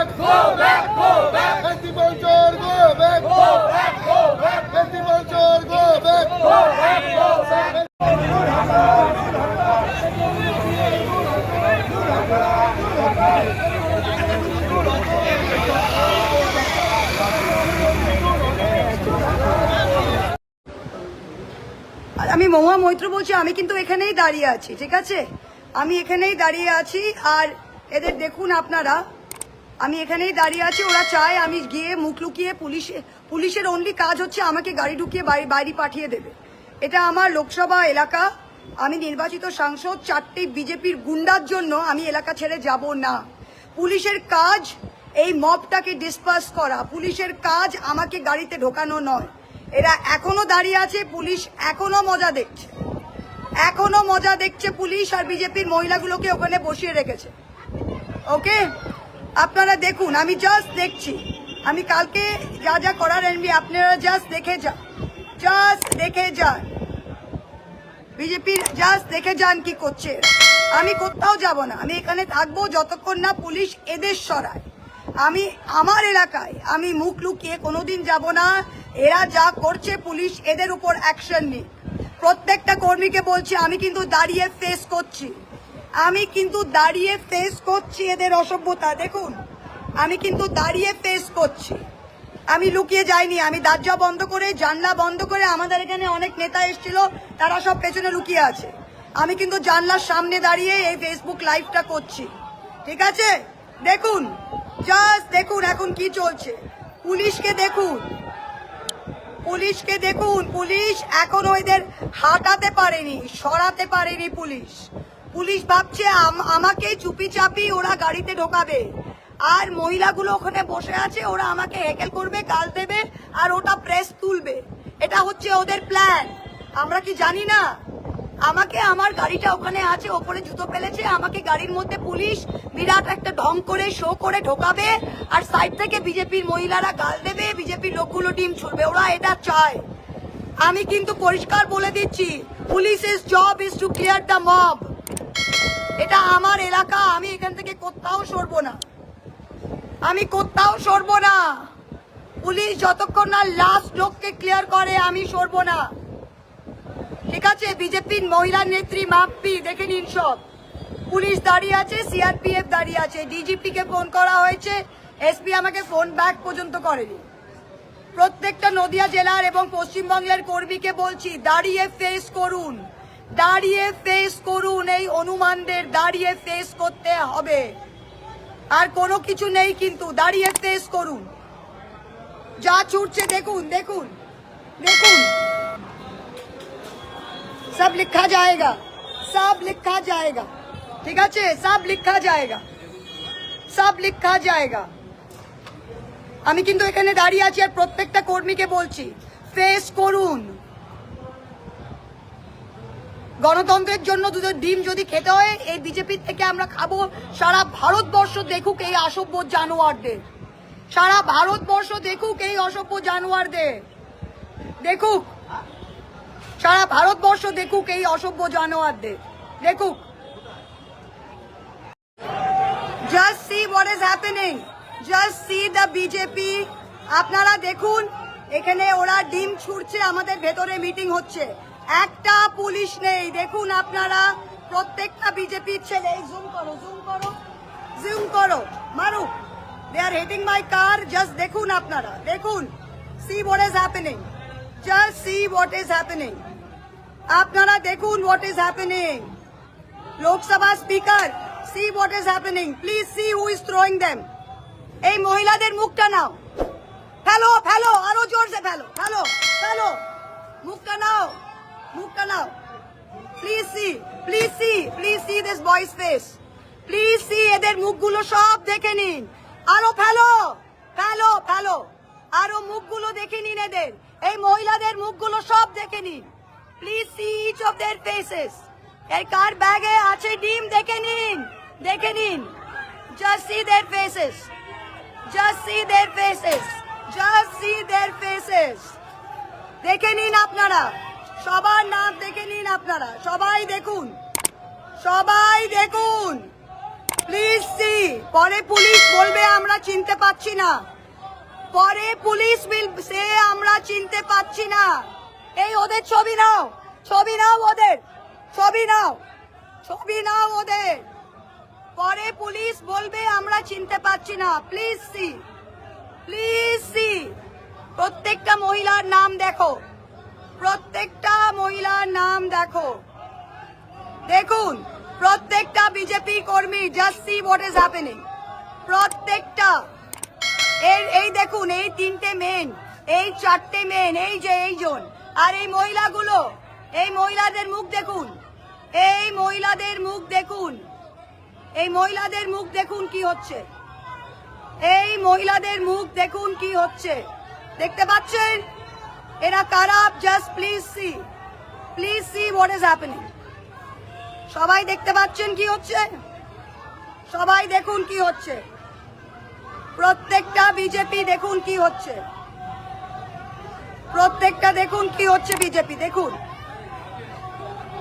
Go back, go back. Anti-vulture, go back. Go back, go back. Anti-vulture, go back. Go back, go back. আমি মহুয়া মৈত্র বলছি। আমি কিন্তু এখানেই দাঁড়িয়ে আছি, ঠিক আছে? আমি এখানেই দাঁড়িয়ে আছি। আর এদের দেখুন আপনারা, আমি এখানেই দাঁড়িয়ে আছি। ওরা চায় আমি গিয়ে মুখ লুকিয়ে, পুলিশের অনলি কাজ হচ্ছে আমাকে গাড়ি ঢুকিয়ে বাইরে পাঠিয়ে দেবে। এটা আমার লোকসভা এলাকা, আমি নির্বাচিত সাংসদ। 4টি বিজেপির গুন্ডার জন্য আমি এলাকা ছেড়ে যাব না। পুলিশের কাজ এই মবটাকে ডিসপার্স করা, পুলিশের কাজ আমাকে গাড়িতে ঢোকানো নয়। এরা এখনো দাঁড়িয়ে আছে, পুলিশ এখনো মজা দেখছে, এখনো মজা দেখছে পুলিশ। আর বিজেপির মহিলাগুলোকে ওখানে বসিয়ে রেখেছে। ওকে, আপনারা দেখুন, আমি জাস্ট দেখছি। আমি কালকে যা যা করার এনবি আপনারা জাস্ট দেখে যান, বিজেপির জাস্ট দেখে যান কি করছে। আমি কোথাও যাব না, আমি এখানে থাকবো যতক্ষণ না পুলিশ এদের সরায়। আমি আমার এলাকায় আমি মুখ লুকিয়ে কোনোদিন যাব না। এরা যা করছে পুলিশ এদের উপর অ্যাকশন নিক। প্রত্যেকটা কর্মীকে বলছি, আমি কিন্তু দাঁড়িয়ে ফেস করছি, এদের অসভ্যতা। দেখুন, আমি কিন্তু দাঁড়িয়ে ফেস করছি, আমি লুকিয়ে যাইনি। আমি দরজা বন্ধ করে, জানলা বন্ধ করে, আমাদের এখানে অনেক নেতা এসেছিল, তারা সব পেছনে লুকিয়ে আছে। আমি কিন্তু জানলার সামনে দাঁড়িয়ে এই ফেসবুক লাইভটা করছি, ঠিক আছে? দেখুন, জাস্ট দেখুন এখন কি চলছে। পুলিশকে দেখুন, পুলিশ এখনো এদের হাঁটাতে পারেনি, সরাতে পারেনি। পুলিশ ভাবছে আমাকে চুপি চাপি ওরা গাড়িতে ঢোকাবে। আর মহিলাগুলো ওখানে বসে আছে, ওরা আমাকে হেকেল করবে, গাল দেবে, আর ওটা প্রেস তুলবে। এটা হচ্ছে ওদের প্ল্যান। আমরা কি জানি না? আমাকে, আমার গাড়িটা ওখানে আছে, ওপরে জুতো ফেলেছে, আমাকে গাড়ির মধ্যে পুলিশ বিরাট একটা ঢং করে শো করে ঢোকাবে। আর সাইড থেকে বিজেপির মহিলারা গাল দেবে, বিজেপির লোকগুলো ডিম ছুড়বে। ওরা এটা চায়। আমি কিন্তু পরিষ্কার বলে দিচ্ছি, পুলিশের job is to clear the mob. এটা আমার এলাকা, আমি এখান থেকে কোথাও সরবো না। পুলিশ যতক্ষণ না লাস্ট লোককে ক্লিয়ার করে আমি সরবো না, ঠিক আছে? বিজেপির মহিলা নেত্রী মাপ্পি দেখে নিন, সব পুলিশ দাঁড়িয়ে আছে, সিআরপিএফ দাঁড়িয়ে আছে। ডিজিপি কে ফোন করা হয়েছে, এসপি আমাকে ফোন ব্যাক পর্যন্ত করেনি। প্রত্যেকটা নদিয়া জেলার এবং পশ্চিমবঙ্গের কর্মীকে বলছি, দাঁড়িয়ে ফেস করুন। এই অনুমানদের দাঁড়িয়ে ফেস করতে হবে। আর কোনো কিছু নেই, কিন্তু দাঁড়িয়ে ফেস করুন। যা ছুটছে দেখুন, सब लिखा जाएगा, ঠিক আছে? सब लिखा जाएगा। আমি কিন্তু এখানে দাঁড়িয়ে আছি, আর প্রত্যেকটা কর্মীকে বলছি, ফেস করুন। গণতন্ত্রের জন্য দুটো ডিম যদি খেতে হয়, এই বিজেপি থেকে আমরা খাবো। সারা ভারতবর্ষ দেখুক এই অসভ্য জানোয়ারদের, সারা ভারতবর্ষ দেখুক এই অসভ্য জানোয়ারদের, দেখুক সারা ভারতবর্ষ দেখুক এই অসভ্য জানোয়ারদের, দেখুক। Just see what is happening. Just see the BJP. আপনারা দেখুন, এখানে ওরা ডিম ছুড়ছে, আমাদের ভেতরে মিটিং হচ্ছে, একটা পুলিশ নেই। দেখুন আপনারা, প্রত্যেকটা বিজেপির ছেলে, জুম করো, মারুক। They are hitting my car. Just দেখুন আপনারা, দেখুন, see what is happening. Just see what is happening. আপনারা দেখুন what is happening. Lok Sabha speaker, see what is happening. Please see who is throwing them. এই মহিলাদের মুখটা নাও, ফেলো, আরো জোরসে ফেলো, মুখটা নাও। Please see this boy's face. Please see এদের মুখগুলো সব দেখে নিন। আরো ফেলো, আরো মুখগুলো দেখে নিন এদের, এই মহিলাদের মুখগুলো সব দেখে নিন। Please see each of their faces. এই কার ব্যাগে আছে ডিম দেখে নিন। Just see their faces. দেখে নিন আপনারা, সবার নাম দেখে নিন আপনারা, সবাই দেখুন। প্লিজ সি, পরে পুলিশ বলবে আমরা চিনতে পাচ্ছি না, পরে পুলিশ উইল সে আমরা চিনতে পাচ্ছি না। এই ওদের ছবি নাও, ছবি নাও ওদের, ছবি নাও, ছবি নাও ওদের, পরে পুলিশ বলবে আমরা চিনতে পাচ্ছি না। প্লিজ সি, প্লিজ সি, প্রত্যেকটা মহিলার নাম দেখো, প্রত্যেকটা মহিলার নাম দেখো, দেখুন প্রত্যেকটা বিজেপি কর্মী, just see what is happening, প্রত্যেকটা এই দেখুন, এই তিনটে মেন, এই চারটে মেন, এই যে এইজন, আর এই মহিলাগুলো, এই মহিলাদের মুখ দেখুন, এই মহিলাদের মুখ দেখুন, এই মহিলাদের মুখ দেখুন কি হচ্ছে, এই মহিলাদের মুখ দেখুন কি হচ্ছে, দেখতে পাচ্ছেন এরা কারা? Just please see what is happening. সবাই দেখতে পাচ্ছেন কি হচ্ছে, সবাই দেখুন কি হচ্ছে, প্রত্যেকটা বিজেপি দেখুন কি হচ্ছে, প্রত্যেকটা দেখুন কি হচ্ছে বিজেপি, দেখুন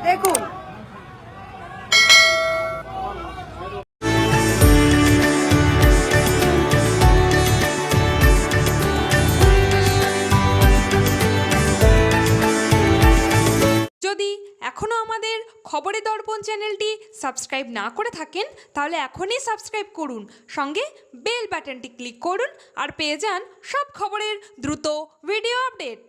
দেখুন। যদি এখনও আমাদের খবরের দর্পণ চ্যানেলটি সাবস্ক্রাইব না করে থাকেন তাহলে এখনই সাবস্ক্রাইব করুন, সঙ্গে বেল বাটনটি ক্লিক করুন আর পেয়ে যান সব খবরের দ্রুত ভিডিও আপডেট।